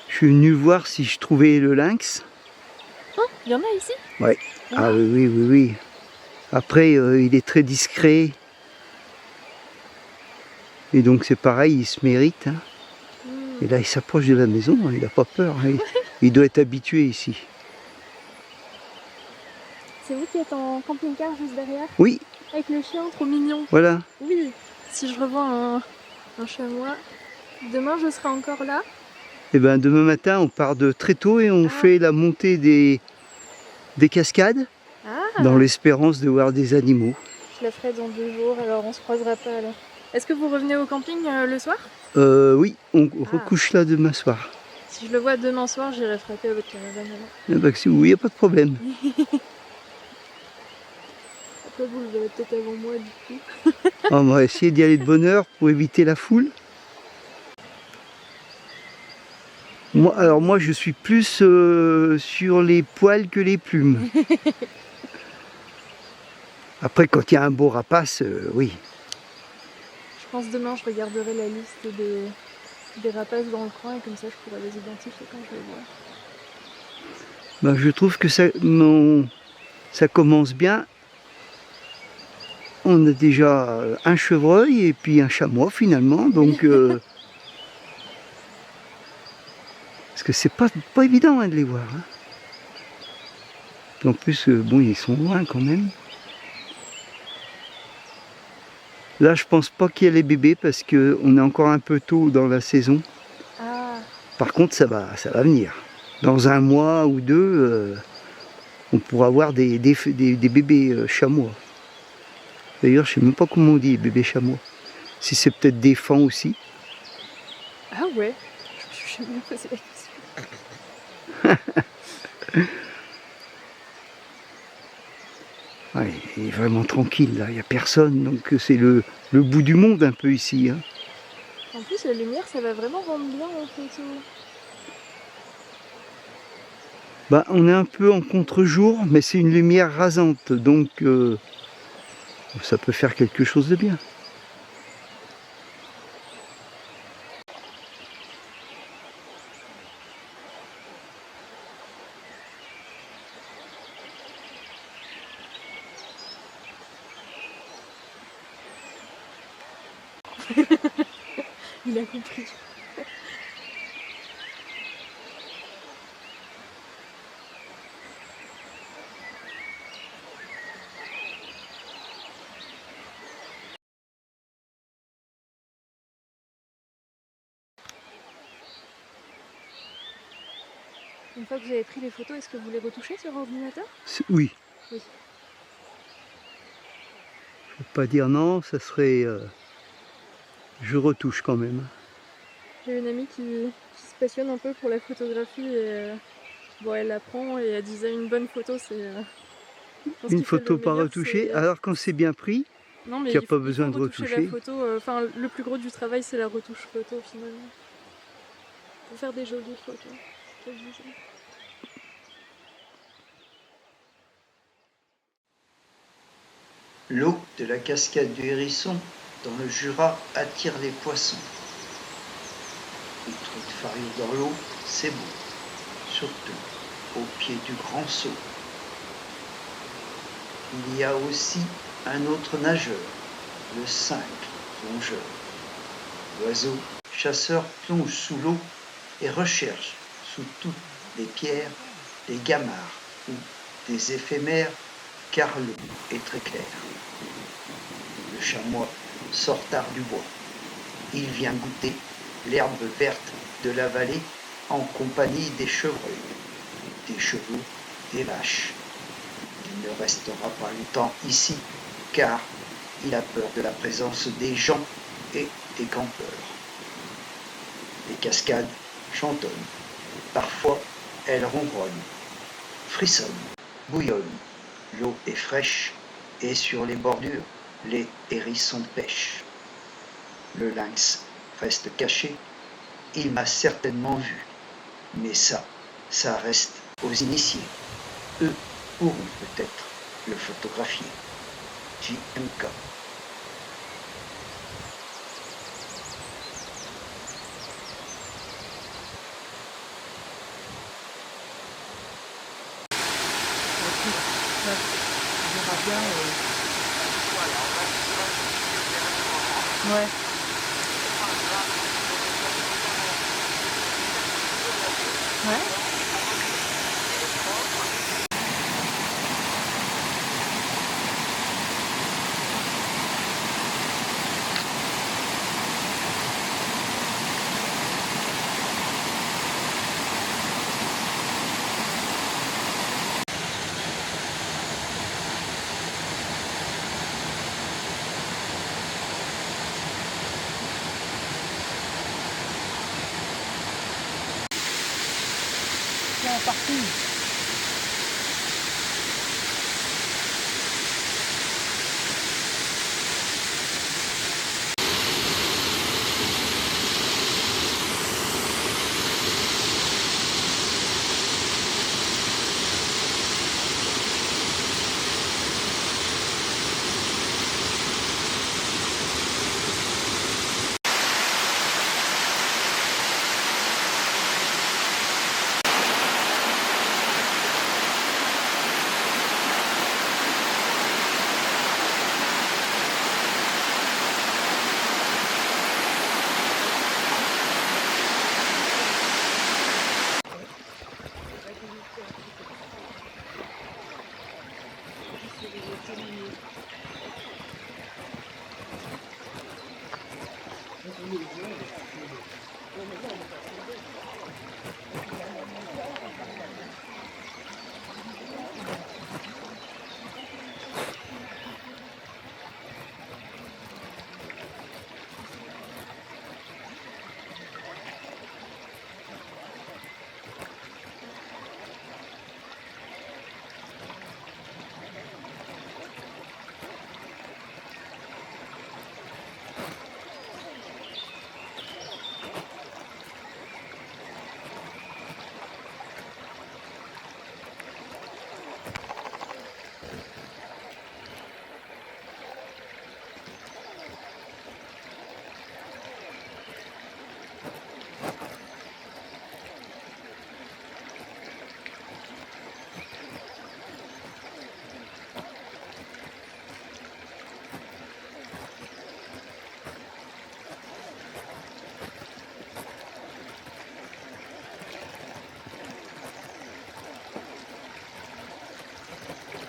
Je suis venu voir si je trouvais le lynx. Oh, il y en a ici? Ouais. Ah oui. Après, il est très discret. Et donc c'est pareil, il se mérite. Hein. Et là, il s'approche de la maison, hein, il n'a pas peur. Hein. Il doit être habitué ici. C'est vous qui êtes en camping-car juste derrière? Oui. Avec le chien, trop mignon. Voilà. Oui, si je revois un chamois, demain je serai encore là. Et ben demain matin, on part de très tôt et on fait la montée des cascades dans l'espérance de voir des animaux. Je la ferai dans 2 jours, alors on se croisera pas alors. Est-ce que vous revenez au camping le soir? Oui, on recouche là demain soir. Si je le vois demain soir, j'irai frapper à votre caravane alors. Eh ben, si oui, il n'y a pas de problème. Après vous le verrez peut-être avant moi du coup. On va essayer d'y aller de bonne heure pour éviter la foule. Moi je suis plus sur les poils que les plumes. Après quand il y a un beau rapace, oui. Je pense demain je regarderai la liste des rapaces dans le coin et comme ça je pourrai les identifier quand je les vois. Ben, je trouve que ça commence bien. On a déjà un chevreuil et puis un chamois finalement, donc parce que c'est pas évident hein, de les voir. Hein. En plus, bon, ils sont loin quand même. Là, je pense pas qu'il y a les bébés parce qu'on est encore un peu tôt dans la saison. Par contre, ça va venir. Dans 1 mois ou 2, on pourra avoir des bébés chamois. D'ailleurs, je sais même pas comment on dit bébés chamois. Si c'est peut-être des fans aussi. Ah ouais, je me suis jamais posé la question. Ouais, il est vraiment tranquille là, il n'y a personne, donc c'est le bout du monde un peu ici. Hein. En plus la lumière ça va vraiment rendre bien en photo. Bah, on est un peu en contre-jour, mais c'est une lumière rasante, donc ça peut faire quelque chose de bien. Il a compris. Une fois que vous avez pris les photos, est-ce que vous les retouchez sur ordinateur? Oui. Oui. Faut pas dire non, ça serait... je retouche quand même. J'ai une amie qui se passionne un peu pour la photographie et bon, elle apprend et elle disait une bonne photo c'est... Une photo pas retouchée, alors quand c'est bien pris, non, mais qu'il n'y a pas il besoin faut de retoucher retoucher. la photo, enfin le plus gros du travail c'est la retouche photo finalement. Pour faire des jolies photos, c'est ce que je disais. L'eau de la cascade du Hérisson dans le Jura attire les poissons. Les truites farient dans l'eau, c'est beau, surtout au pied du grand saut. Il y a aussi un autre nageur, le cingle rongeur. L'oiseau chasseur plonge sous l'eau et recherche sous toutes les pierres des gamarres ou des éphémères car l'eau est très claire. Le chamois sort tard du bois. Il vient goûter l'herbe verte de la vallée en compagnie des chevreuils, des chevaux, des vaches. Il ne restera pas longtemps ici car il a peur de la présence des gens et des campeurs. Les cascades chantonnent. Parfois, elles ronronnent, frissonnent, bouillonnent. L'eau est fraîche et sur les bordures, les hérissons pêchent. Le lynx reste caché. Il m'a certainement vu. Mais ça reste aux initiés. Eux pourront peut-être le photographier. JMK. on verra bien. Ouais. Ouais. Tiens, parti.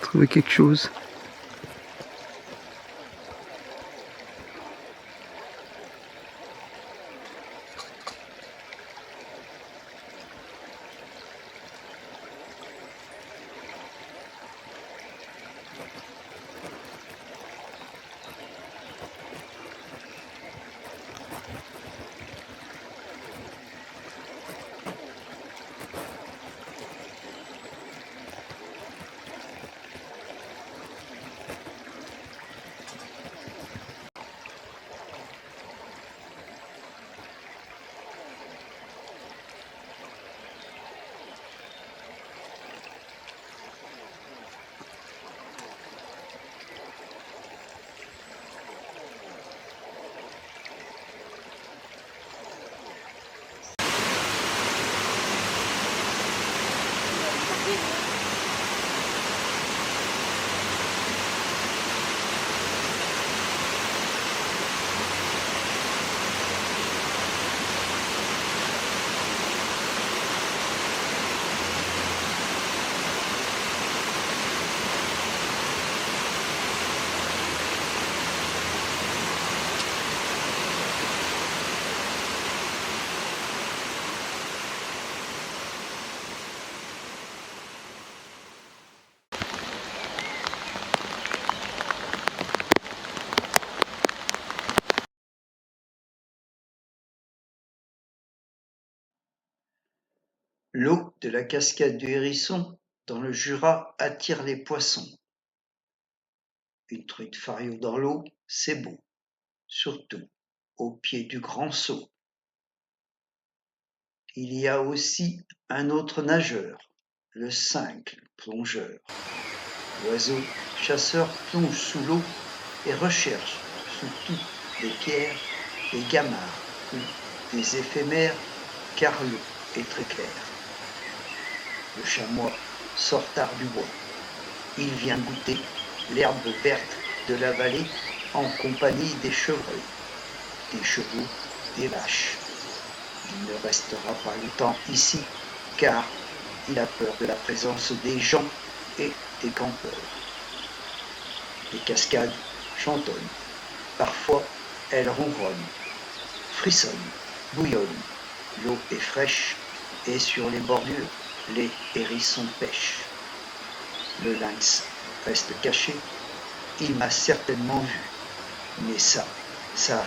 Trouver quelque chose. L'eau de la cascade du Hérisson, dans le Jura, attire les poissons. Une truite fario dans l'eau, c'est beau, surtout au pied du Grand Saut. Il y a aussi un autre nageur, le cingle plongeur. L'oiseau chasseur plonge sous l'eau et recherche sous toutes les pierres des gamarres ou des éphémères, car l'eau est très claire. Le chamois sort tard du bois. il vient goûter l'herbe verte de la vallée en compagnie des chevreuils, des chevaux, des vaches. Il ne restera pas longtemps ici, car il a peur de la présence des gens et des campeurs. Les cascades chantonnent. Parfois, elles ronronnent, frissonnent, bouillonnent. L'eau est fraîche et sur les bordures, les hérissons pêchent. Le lynx reste caché. Il m'a certainement vu. Mais ça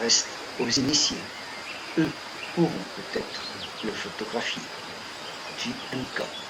reste aux initiés. Eux pourront peut-être le photographier. JMK.